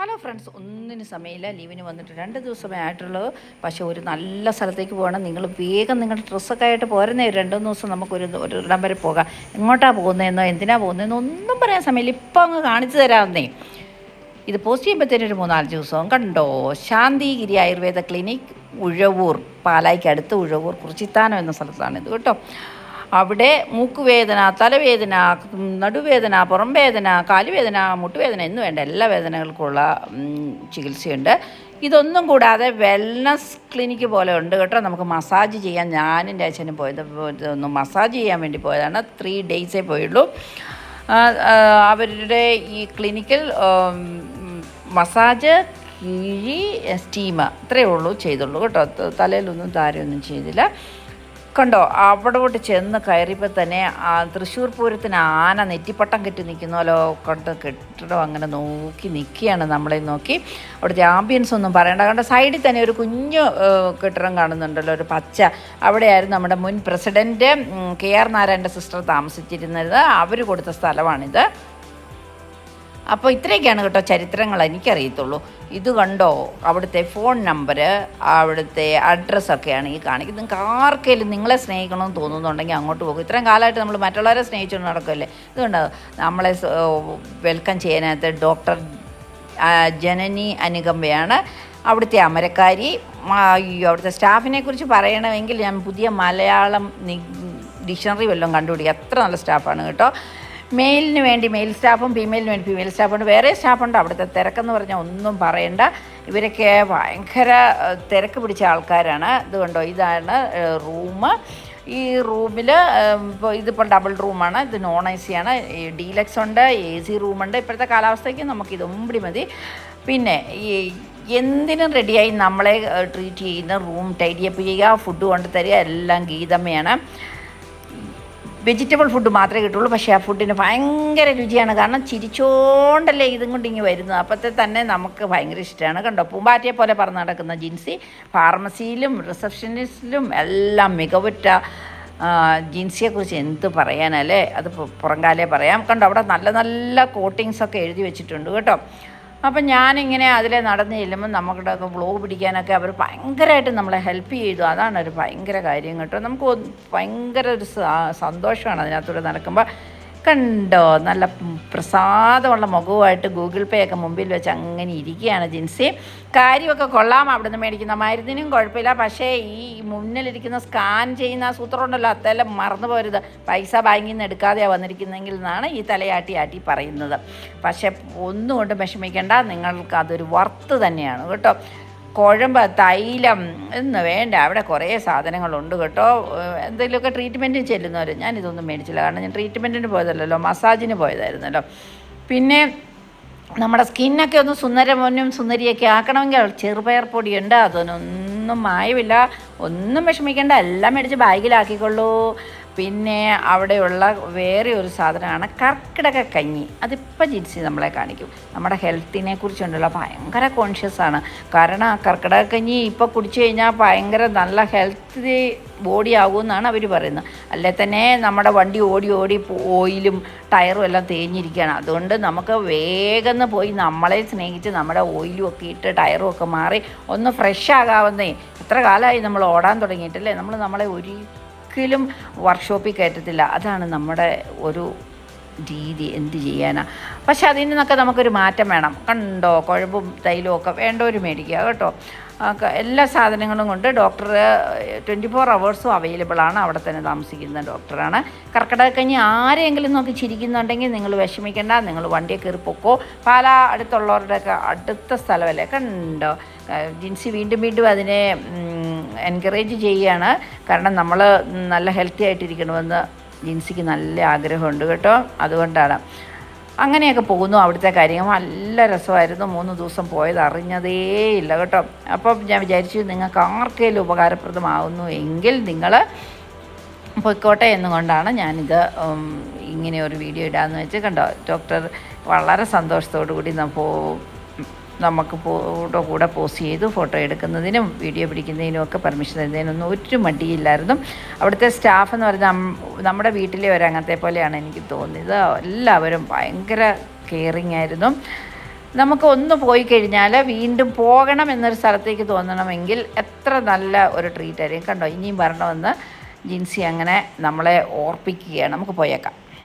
Hello friends, ഒന്നിനും സമയമില്ല. ലീവിന് വന്നിട്ട് 2 ദിവസമേ ആയിട്ടുള്ളൂ. പക്ഷേ ഒരു നല്ല സ്ഥലത്തേക്ക് പോകണം. നിങ്ങൾ വേഗം നിങ്ങളുടെ ഡ്രസ്സൊക്കെ ആയിട്ട് പോരുന്നേ. 2 ദിവസം ഒരിടം വരെ പോകാം. എങ്ങോട്ടാണ് പോകുന്നതെന്നോ എന്തിനാണ് പോകുന്നതെന്നോ ഒന്നും പറയാൻ സമയമില്ല. ഇപ്പം അങ്ങ് കാണിച്ചു തരാമെന്നേ. ഇത് പോസ്റ്റ് ചെയ്യുമ്പോഴത്തേനും ഒരു 3-4 ദിവസവും കണ്ടോ. ശാന്തിഗിരി ആയുർവേദ ക്ലിനിക്, ഉഴവൂർ, പാലായ്ക്ക് അടുത്ത് ഉഴവൂർ കുറിച്ചിത്താനം എന്ന സ്ഥലത്താണിത് കേട്ടോ. അവിടെ മൂക്കുവേദന, തലവേദന, നടുവേദന, പുറം വേദന, കാലുവേദന, മുട്ടുവേദന എന്ന് വേണ്ട എല്ലാ വേദനകൾക്കുള്ള ചികിത്സയുണ്ട്. ഇതൊന്നും കൂടാതെ വെൽനസ് ക്ലിനിക്ക് പോലെ ഉണ്ട് കേട്ടോ. നമുക്ക് മസാജ് ചെയ്യാൻ, ഞാനും എൻ്റെ അച്ഛനും പോയത് ഒന്ന് മസാജ് ചെയ്യാൻ വേണ്ടി പോയതാണ്. 3 ഡേയ്സേ പോയുള്ളൂ. അവരുടെ ഈ ക്ലിനിക്കിൽ മസാജ്, കിഴി, സ്റ്റീമ് ഇത്രയേ ഉള്ളൂ ചെയ്തുള്ളൂ കേട്ടോ. തലയിലൊന്നും താരമൊന്നും ചെയ്തില്ല. കണ്ടോ, അവിടോട്ട് ചെന്ന് കയറിയപ്പോൾ തന്നെ തൃശ്ശൂർ പൂരത്തിന് ആന നെറ്റിപ്പട്ടം കെട്ടി നിൽക്കുന്നല്ലോ കണ്ട് കെട്ടിടം അങ്ങനെ നോക്കി നിൽക്കുകയാണ് നമ്മളെ നോക്കി. അവിടുത്തെ ആംബിയൻസ് ഒന്നും പറയണ്ട. കണ്ട സൈഡിൽ തന്നെ ഒരു കുഞ്ഞു കെട്ടിടം കാണുന്നുണ്ടല്ലോ, ഒരു പച്ച. അവിടെയായിരുന്നു നമ്മുടെ മുൻ പ്രസിഡൻറ്റ് KR നാരായണൻ്റെ സിസ്റ്റർ താമസിച്ചിരുന്നത്. അവർ കൊടുത്ത സ്ഥലമാണിത്. അപ്പോൾ ഇത്രയൊക്കെയാണ് കേട്ടോ ചരിത്രങ്ങൾ എനിക്കറിയത്തുള്ളൂ. ഇത് കണ്ടോ, അവിടുത്തെ ഫോൺ നമ്പർ, അവിടുത്തെ അഡ്രസ്സൊക്കെയാണ് ഈ കാണിക്കുന്നത്. നിങ്ങൾക്ക് ആർക്കെങ്കിലും നിങ്ങളെ സ്നേഹിക്കണമെന്ന് തോന്നുന്നുണ്ടെങ്കിൽ അങ്ങോട്ട് പോകും. ഇത്രയും കാലമായിട്ട് നമ്മൾ മറ്റുള്ളവരെ സ്നേഹിച്ചുകൊണ്ട് നടക്കുമല്ലേ. ഇതുകൊണ്ട് നമ്മളെ വെൽക്കം ചെയ്യാനായിട്ട് ഡോക്ടർ ജനനി അനുകമ്പയാണ് അവിടുത്തെ അമരക്കാരി. അവിടുത്തെ സ്റ്റാഫിനെ കുറിച്ച് പറയണമെങ്കിൽ ഞാൻ പുതിയ മലയാളം ഡിക്ഷണറി വല്ലതും കണ്ടുപിടിക്കുക. അത്ര നല്ല സ്റ്റാഫാണ് കേട്ടോ. മെയിലിന് വേണ്ടി മെയിൽ സ്റ്റാഫും ഫീമെയിലിന് വേണ്ടി ഫീമെയിൽ സ്റ്റാഫുണ്ട്. വേറെ സ്റ്റാഫുണ്ട്. അവിടുത്തെ തിരക്കെന്ന് പറഞ്ഞാൽ ഒന്നും പറയണ്ട. ഇവരൊക്കെ ഭയങ്കര തിരക്ക് പിടിച്ച ആൾക്കാരാണ്. ഇതുകൊണ്ടോ, ഇതാണ് റൂം. ഈ റൂമിൽ ഇതിപ്പോൾ ഡബിൾ റൂമാണ്. ഇത് നോൺ AC ആണ്. ഡീലക്സ് ഉണ്ട്, AC റൂമുണ്ട്. ഇപ്പോഴത്തെ കാലാവസ്ഥയ്ക്ക് നമുക്കിതും കൂടി മതി. പിന്നെ ഈ എന്തിനും റെഡിയായി നമ്മളെ ട്രീറ്റ് ചെയ്യുന്ന, റൂം ടൈഡിയപ്പ് ചെയ്യുക, ഫുഡ് കൊണ്ട് തരിക, എല്ലാം ഗീതമ്മയാണ്. വെജിറ്റബിൾ ഫുഡ് മാത്രമേ കിട്ടുള്ളൂ. പക്ഷേ ആ ഫുഡിന് ഭയങ്കര രുചിയാണ്. കാരണം ചിരിച്ചോണ്ടല്ലേ ഇതും കൊണ്ട് ഇങ്ങനെ വരുന്നത്. അപ്പോഴത്തെ തന്നെ നമുക്ക് ഭയങ്കര ഇഷ്ടമാണ്. കണ്ടോ, പൂമ്പാറ്റയെ പോലെ പറന്ന് നടക്കുന്ന ജിൻസി. ഫാർമസിയിലും റിസപ്ഷനിസ്റ്റിലും എല്ലാം മികവുറ്റ ജിൻസിയെക്കുറിച്ച് എന്ത് പറയാനല്ലേ. അത് പുറംകാലേ പറയാം. കണ്ടോ, അവിടെ നല്ല നല്ല കോട്ടിങ്സൊക്കെ എഴുതി വെച്ചിട്ടുണ്ട് കേട്ടോ. അപ്പം ഞാനിങ്ങനെ അതിലെ നടന്ന് ചെല്ലുമ്പോൾ നമുക്കിടൊക്കെ വ്ളോഗ് പിടിക്കാനൊക്കെ അവർ ഭയങ്കരമായിട്ട് നമ്മളെ ഹെൽപ്പ് ചെയ്തു. അതാണ് ഒരു ഭയങ്കര കാര്യം കേട്ടോ. നമുക്ക് ഭയങ്കര ഒരു സന്തോഷമാണ് അതിനകത്തൂടെ നടക്കുമ്പോൾ. കണ്ടോ, നല്ല പ്രസാദമുള്ള മുഖവുമായിട്ട് ഗൂഗിൾ പേ ഒക്കെ മുമ്പിൽ വെച്ച് അങ്ങനെ ഇരിക്കുകയാണ് ജിൻസി. കാര്യമൊക്കെ കൊള്ളാം. അവിടെ നിന്ന് മേടിക്കുന്ന മരുന്നിനും കുഴപ്പമില്ല. പക്ഷേ ഈ മുന്നിലിരിക്കുന്ന സ്കാൻ ചെയ്യുന്ന ആ സൂത്രം ഉണ്ടല്ലോ, അതെല്ലാം മറന്നു പോരുത്. പൈസ ബാങ്കിൽ നിന്ന് എടുക്കാതെയാണ് വന്നിരിക്കുന്നെങ്കിൽ എന്നാണ് ഈ തലയാട്ടി പറയുന്നത്. പക്ഷേ ഒന്നുകൊണ്ടും വിഷമിക്കേണ്ട, നിങ്ങൾക്ക് അതൊരു വർത്ത് തന്നെയാണ് കേട്ടോ. കുഴമ്പ്, തൈലം എന്ന് വേണ്ട, അവിടെ കുറേ സാധനങ്ങളുണ്ട് കേട്ടോ. എന്തെങ്കിലുമൊക്കെ ട്രീറ്റ്മെൻറ്റിന് ചെല്ലുന്നവർ, ഞാനിതൊന്നും മേടിച്ചില്ല. കാരണം ഞാൻ ട്രീറ്റ്മെൻറ്റിന് പോയതല്ലല്ലോ, മസാജിന് പോയതായിരുന്നല്ലോ. പിന്നെ നമ്മുടെ സ്കിന്നൊക്കെ ഒന്ന് സുന്ദരമൊന്നും സുന്ദരിയൊക്കെ ആക്കണമെങ്കിൽ ചെറുപയർ പൊടിയുണ്ട്. അതൊന്നും മായമില്ല. ഒന്നും വിഷമിക്കേണ്ട, എല്ലാം മേടിച്ച് ബാഗിലാക്കിക്കൊള്ളൂ. പിന്നെ അവിടെയുള്ള വേറെ ഒരു സാധനമാണ് കർക്കിടക കഞ്ഞി. അതിപ്പോൾ ജിൻസി നമ്മളെ കാണിക്കും. നമ്മുടെ ഹെൽത്തിനെ കുറിച്ചുണ്ടല്ലോ ഭയങ്കര കോൺഷ്യസാണ്. കാരണം ആ കർക്കിടക കഞ്ഞി ഇപ്പോൾ കുടിച്ചു കഴിഞ്ഞാൽ ഭയങ്കര നല്ല ഹെൽത്തി ബോഡി ആകുമെന്നാണ് അവർ പറയുന്നത്. അല്ലേ തന്നെ നമ്മുടെ വണ്ടി ഓടി ഓയിലും ടയറും എല്ലാം തേഞ്ഞിരിക്കുകയാണ്. അതുകൊണ്ട് നമുക്ക് വേഗം പോയി നമ്മളെ സ്നേഹിച്ച് നമ്മുടെ ഓയിലും ഒക്കെ ഇട്ട് ടയറും ഒക്കെ മാറി ഒന്ന് ഫ്രഷ് ആകാവുന്നേ. എത്ര കാലമായി നമ്മൾ ഓടാൻ തുടങ്ങിയിട്ടല്ലേ. നമ്മളെ ഒരിക്കലും വർക്ക്ഷോപ്പിൽ കയറ്റത്തില്ല. അതാണ് നമ്മുടെ ഒരു രീതി. എന്ത് ചെയ്യാനാ. പക്ഷെ അതിൽ നിന്നൊക്കെ നമുക്കൊരു മാറ്റം വേണം. കണ്ടോ, കുഴമ്പും തൈലവും ഒക്കെ വേണ്ടവർ മേടിക്കുക കേട്ടോ. എല്ലാ സാധനങ്ങളും കൊണ്ട് ഡോക്ടർ 24 hours അവൈലബിളാണ്. അവിടെ തന്നെ താമസിക്കുന്ന ഡോക്ടറാണ്. കർക്കിടകക്കഞ്ഞി ആരെങ്കിലും നോക്കി ചിരിക്കുന്നുണ്ടെങ്കിൽ നിങ്ങൾ വിഷമിക്കേണ്ട. നിങ്ങൾ വണ്ടിയെ കയറി പൊക്കോ. പാലാ അടുത്തുള്ളവരുടെയൊക്കെ അടുത്ത സ്ഥലമല്ലേ. കണ്ടോ, ജിൻസി വീണ്ടും അതിനെ എൻകറേജ് ചെയ്യുകയാണ്. കാരണം നമ്മൾ നല്ല ഹെൽത്തി ആയിട്ടിരിക്കണമെന്ന് ജിൻസിക്ക് നല്ല ആഗ്രഹമുണ്ട് കേട്ടോ. അതുകൊണ്ടാണ് അങ്ങനെയൊക്കെ പോകുന്നു അവിടുത്തെ കാര്യങ്ങൾ. നല്ല രസമായിരുന്നു. 3 ദിവസം പോയത് അറിഞ്ഞതേയില്ല കേട്ടോ. അപ്പം ഞാൻ വിചാരിച്ചു നിങ്ങൾക്ക് ആർക്കെങ്കിലും ഉപകാരപ്രദമാകുന്നു എങ്കിൽ നിങ്ങൾ പൊയ്ക്കോട്ടെ എന്നുകൊണ്ടാണ് ഞാനിത് ഇങ്ങനെ ഒരു വീഡിയോ ഇടാമെന്ന് വെച്ച്. കണ്ടോ, ഡോക്ടർ വളരെ സന്തോഷത്തോടു കൂടി നമുക്ക് കൂടെ പോസ്റ്റ് ചെയ്തു. ഫോട്ടോ എടുക്കുന്നതിനും വീഡിയോ പിടിക്കുന്നതിനും ഒക്കെ പെർമിഷൻ തരുന്നതിനൊന്നും ഒരു മടിയില്ലായിരുന്നു. അവിടുത്തെ സ്റ്റാഫ് എന്ന് പറഞ്ഞാൽ നമ്മുടെ വീട്ടിലെ ഒരംഗത്തെ പോലെയാണ് എനിക്ക് തോന്നിയത്. എല്ലാവരും ഭയങ്കര കെയറിങ് ആയിരുന്നു. നമുക്ക് ഒന്ന് പോയി കഴിഞ്ഞാൽ വീണ്ടും പോകണം എന്നൊരു സ്ഥലത്തേക്ക് തോന്നണമെങ്കിൽ എത്ര നല്ല ഒരു ട്രീറ്റ് ആയിരിക്കും. കണ്ടോ, ഇനിയും വരണമെന്ന് ജിൻസി അങ്ങനെ നമ്മളെ ഓർപ്പിക്കുകയാണ്. നമുക്ക് പോയേക്കാം.